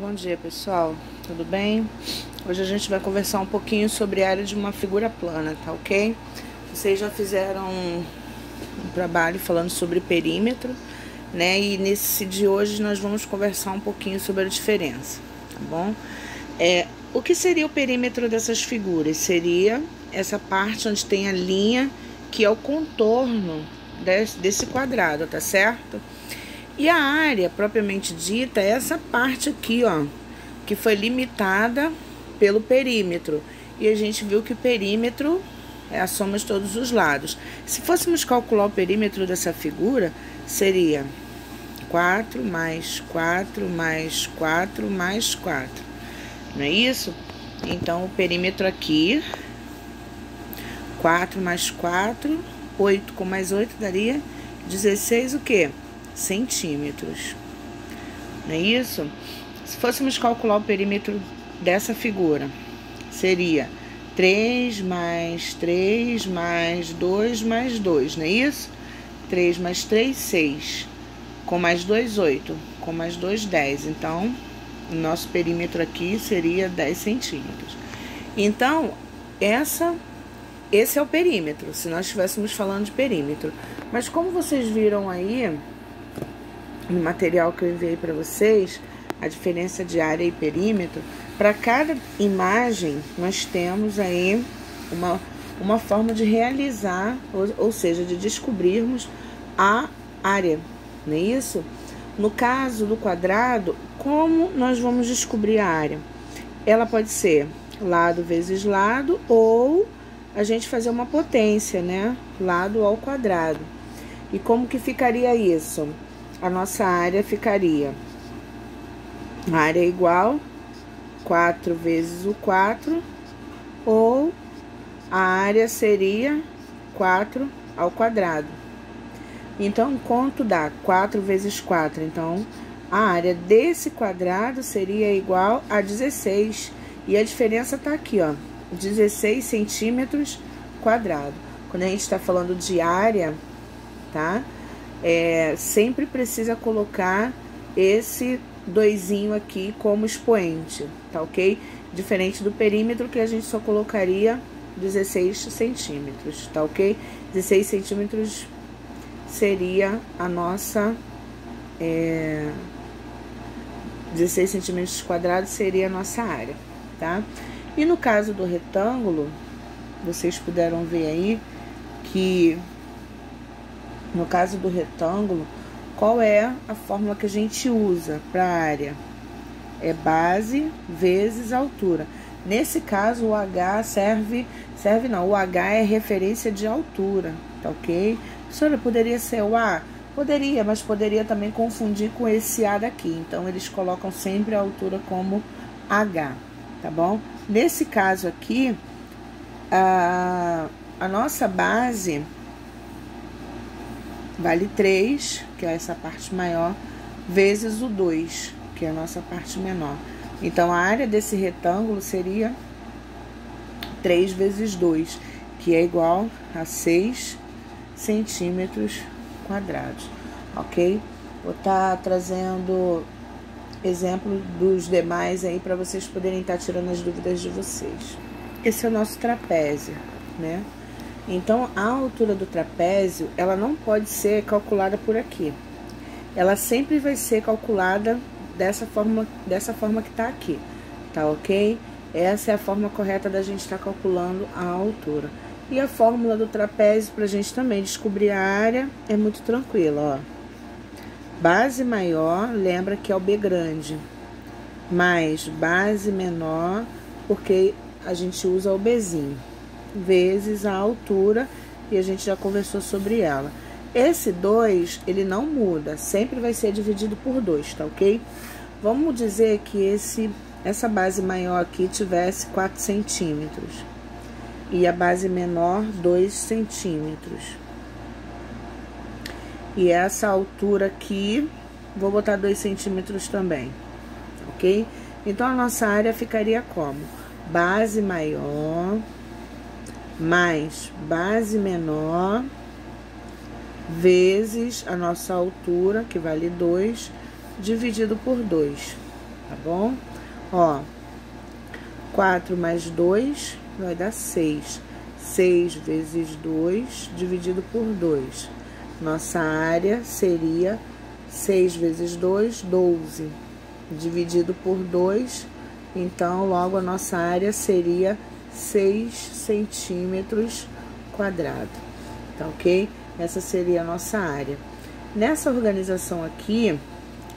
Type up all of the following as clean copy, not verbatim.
Bom dia, pessoal, tudo bem? Hoje a gente vai conversar um pouquinho sobre a área de uma figura plana, tá ok? Vocês já fizeram um trabalho falando sobre perímetro, né? E nesse de hoje nós vamos conversar um pouquinho sobre a diferença, tá bom? O que seria o perímetro dessas figuras? Seria essa parte onde tem a linha que é o contorno desse quadrado, tá certo? E a área propriamente dita é essa parte aqui, ó, que foi limitada pelo perímetro. E a gente viu que o perímetro é a soma de todos os lados. Se fôssemos calcular o perímetro dessa figura, seria 4 mais 4 mais 4 mais 4. Não é isso? Então, o perímetro aqui, 4 mais 4, 8 com mais 8 daria 16 o quê? Centímetros. Não é isso? Se fôssemos calcular o perímetro dessa figura, seria 3 mais 3 mais 2 mais 2, não é isso? 3 mais 3, 6. Com mais 2, 8. Com mais 2, 10. Então, o nosso perímetro aqui seria 10 centímetros. Então, esse é o perímetro, se nós estivéssemos falando de perímetro. Mas como vocês viram aí no material que eu enviei para vocês, a diferença de área e perímetro, para cada imagem nós temos aí uma forma de realizar, ou seja, de descobrirmos a área, não é isso? No caso do quadrado, como nós vamos descobrir a área? Ela pode ser lado vezes lado, ou a gente fazer uma potência, né? Lado ao quadrado. E como que ficaria isso? A nossa área ficaria, a área é igual 4 vezes o 4, ou a área seria 4 ao quadrado. Então, quanto dá? 4 vezes 4. Então, a área desse quadrado seria igual a 16. E a diferença tá aqui, ó, 16 centímetros quadrado. Quando a gente está falando de área, tá? Sempre precisa colocar esse doisinho aqui como expoente, tá ok? Diferente do perímetro, que a gente só colocaria 16 centímetros, tá ok? 16 centímetros seria a nossa... 16 centímetros quadrados seria a nossa área, tá? E no caso do retângulo, vocês puderam ver aí que... No caso do retângulo, qual é a fórmula que a gente usa para a área? É base vezes altura. Nesse caso, o H o H é referência de altura, tá ok? Professora, poderia ser o A? Poderia, mas poderia também confundir com esse A daqui. Então, eles colocam sempre a altura como H, tá bom? Nesse caso aqui, a nossa base vale 3, que é essa parte maior, vezes o 2, que é a nossa parte menor. Então, a área desse retângulo seria 3 vezes 2, que é igual a 6 centímetros quadrados, ok? Vou estar trazendo exemplo dos demais aí para vocês poderem estar tirando as dúvidas de vocês. Esse é o nosso trapézio, né? Então, a altura do trapézio, ela não pode ser calculada por aqui. Ela sempre vai ser calculada dessa forma que tá aqui, tá ok? Essa é a forma correta da gente estar calculando a altura. E a fórmula do trapézio, pra gente também descobrir a área, é muito tranquila, ó. Base maior, lembra que é o B grande, mais base menor, porque a gente usa o Bzinho, vezes a altura, e a gente já conversou sobre ela. Esse 2, ele não muda, sempre vai ser dividido por 2, tá ok? Vamos dizer que essa base maior aqui tivesse 4 centímetros, e a base menor 2 centímetros. E essa altura aqui, vou botar 2 centímetros também, ok? Então, a nossa área ficaria como? Base maior mais base menor vezes a nossa altura, que vale 2, dividido por 2, tá bom? Ó, 4 mais 2 vai dar 6. 6 vezes 2 dividido por 2. Nossa área seria 6 vezes 2, 12. Dividido por 2, então, logo a nossa área seria 6 centímetros quadrados. Tá ok? Essa seria a nossa área. Nessa organização aqui,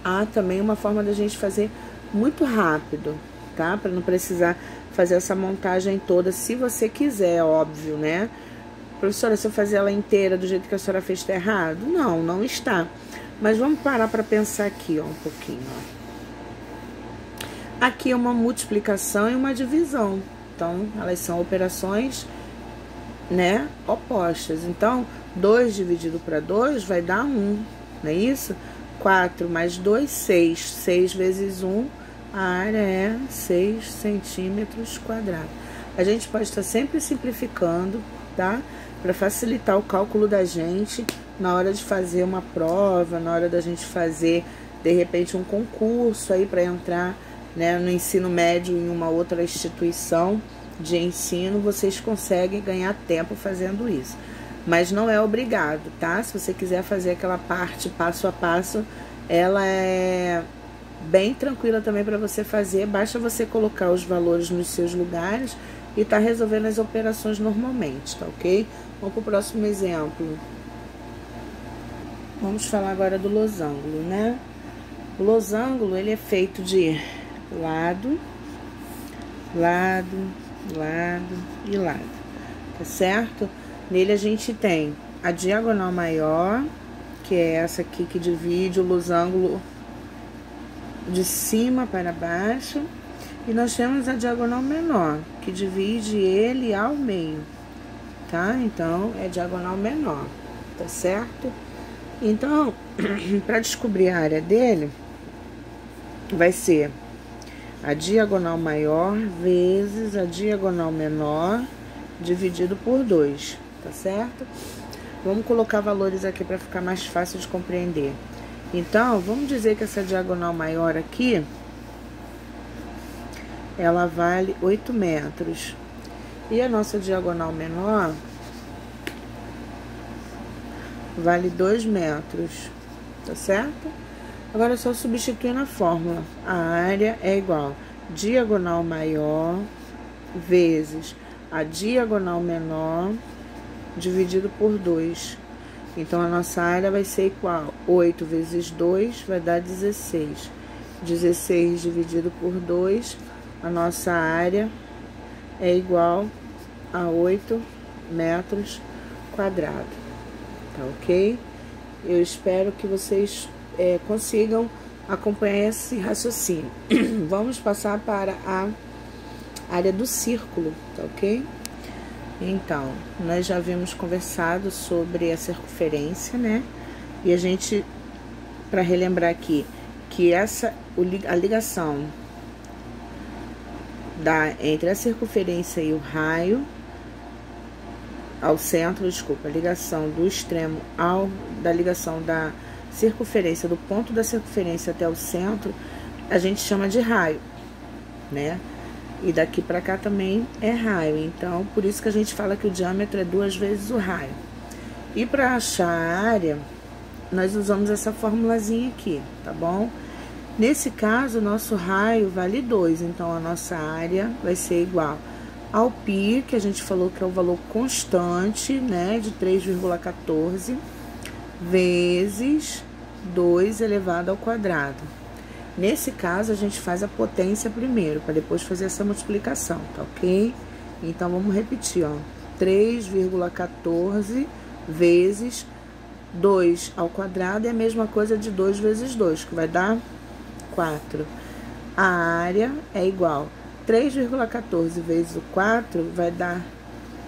há também uma forma da gente fazer muito rápido, tá? Para não precisar fazer essa montagem toda, se você quiser, óbvio, né? Professora, se eu fazer ela inteira do jeito que a senhora fez, tá errado? Não, não está. Mas vamos parar para pensar aqui, ó, um pouquinho, ó. Aqui é uma multiplicação e uma divisão. Então, elas são operações, né, opostas. Então, 2 dividido para 2 vai dar 1, não é isso? 4 mais 2, 6. 6 vezes 1, a área é 6 centímetros quadrados. A gente pode estar sempre simplificando, tá? Para facilitar o cálculo da gente na hora de fazer uma prova, na hora da gente fazer, de repente, um concurso aí para entrar, né, no ensino médio em uma outra instituição de ensino, vocês conseguem ganhar tempo fazendo isso. Mas não é obrigado, tá? Se você quiser fazer aquela parte passo a passo, ela é bem tranquila também para você fazer. Basta você colocar os valores nos seus lugares e tá resolvendo as operações normalmente, tá ok? Vamos para o próximo exemplo. Vamos falar agora do losango, né? O losango, ele é feito de lado, lado, lado e lado, tá certo? Nele a gente tem a diagonal maior, que é essa aqui que divide o losango de cima para baixo, e nós temos a diagonal menor, que divide ele ao meio, tá? Então, é diagonal menor, tá certo? Então, para descobrir a área dele, vai ser a diagonal maior vezes a diagonal menor dividido por 2, tá certo? Vamos colocar valores aqui para ficar mais fácil de compreender. Então, vamos dizer que essa diagonal maior aqui, ela vale 8 metros. E a nossa diagonal menor vale 2 metros, tá certo? Agora é só substituir na fórmula. A área é igual diagonal maior vezes a diagonal menor dividido por 2. Então, a nossa área vai ser igual 8 vezes 2 vai dar 16. 16 dividido por 2, a nossa área é igual a 8 metros quadrados. Tá ok? Eu espero que vocês consigam acompanhar esse raciocínio. Vamos passar para a área do círculo, tá ok? Então, nós já havíamos conversado sobre a circunferência, né? E a gente, para relembrar aqui, que a ligação entre a circunferência e o raio, ao centro, desculpa, a ligação do extremo da ligação da circunferência, do ponto da circunferência até o centro, a gente chama de raio, né? E daqui para cá também é raio. Então, por isso que a gente fala que o diâmetro é 2 vezes o raio. E para achar a área, nós usamos essa formulazinha aqui, tá bom? Nesse caso, o nosso raio vale 2, então a nossa área vai ser igual ao π, que a gente falou que é o valor constante, né, de 3,14, vezes 2 elevado ao quadrado. Nesse caso, a gente faz a potência primeiro, para depois fazer essa multiplicação, tá ok? Então, vamos repetir, ó. 3,14 vezes 2 ao quadrado é a mesma coisa de 2 vezes 2, que vai dar 4. A área é igual 3,14 vezes o 4 vai dar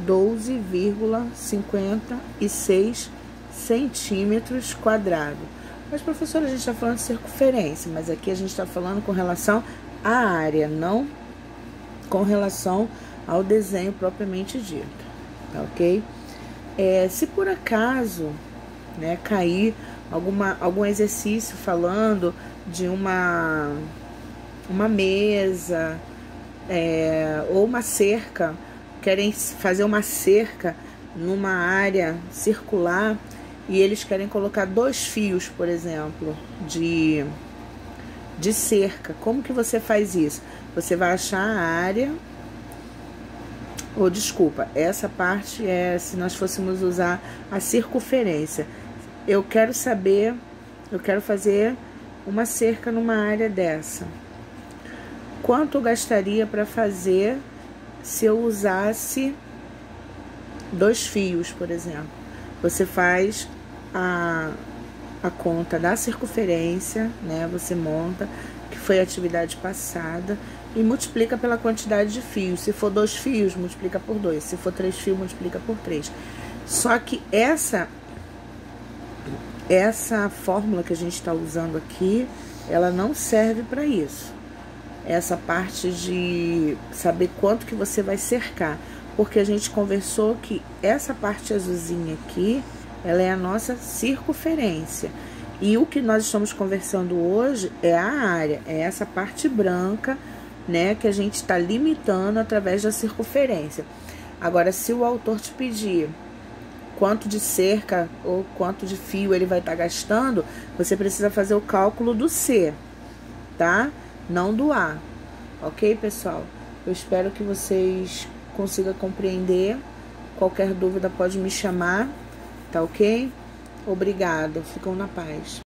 12,56 centímetros quadrados. Mas, professora, a gente está falando de circunferência, mas aqui a gente está falando com relação à área, não com relação ao desenho propriamente dito, tá ok? Se por acaso, né, cair algum exercício falando de uma uma mesa, ou uma cerca, querem fazer uma cerca numa área circular e eles querem colocar 2 fios, por exemplo, de cerca. Como que você faz isso? Você vai achar a área, ou desculpa, essa parte é se nós fôssemos usar a circunferência. Eu quero fazer uma cerca numa área dessa. Quanto eu gastaria para fazer se eu usasse 2 fios, por exemplo? Você faz a conta da circunferência, né? Você monta, que foi a atividade passada, e multiplica pela quantidade de fios. Se for 2 fios, multiplica por 2. Se for 3 fios, multiplica por 3. Só que essa fórmula que a gente está usando aqui, ela não serve para isso. Essa parte de saber quanto que você vai cercar. Porque a gente conversou que essa parte azulzinha aqui, ela é a nossa circunferência. E o que nós estamos conversando hoje é a área, é essa parte branca, né, que a gente está limitando através da circunferência. Agora, se o autor te pedir quanto de cerca ou quanto de fio ele vai estar gastando, você precisa fazer o cálculo do C, tá? Não do A. Ok, pessoal? Eu espero que vocês consigam compreender. Qualquer dúvida pode me chamar, tá ok? Obrigada. Ficam na paz.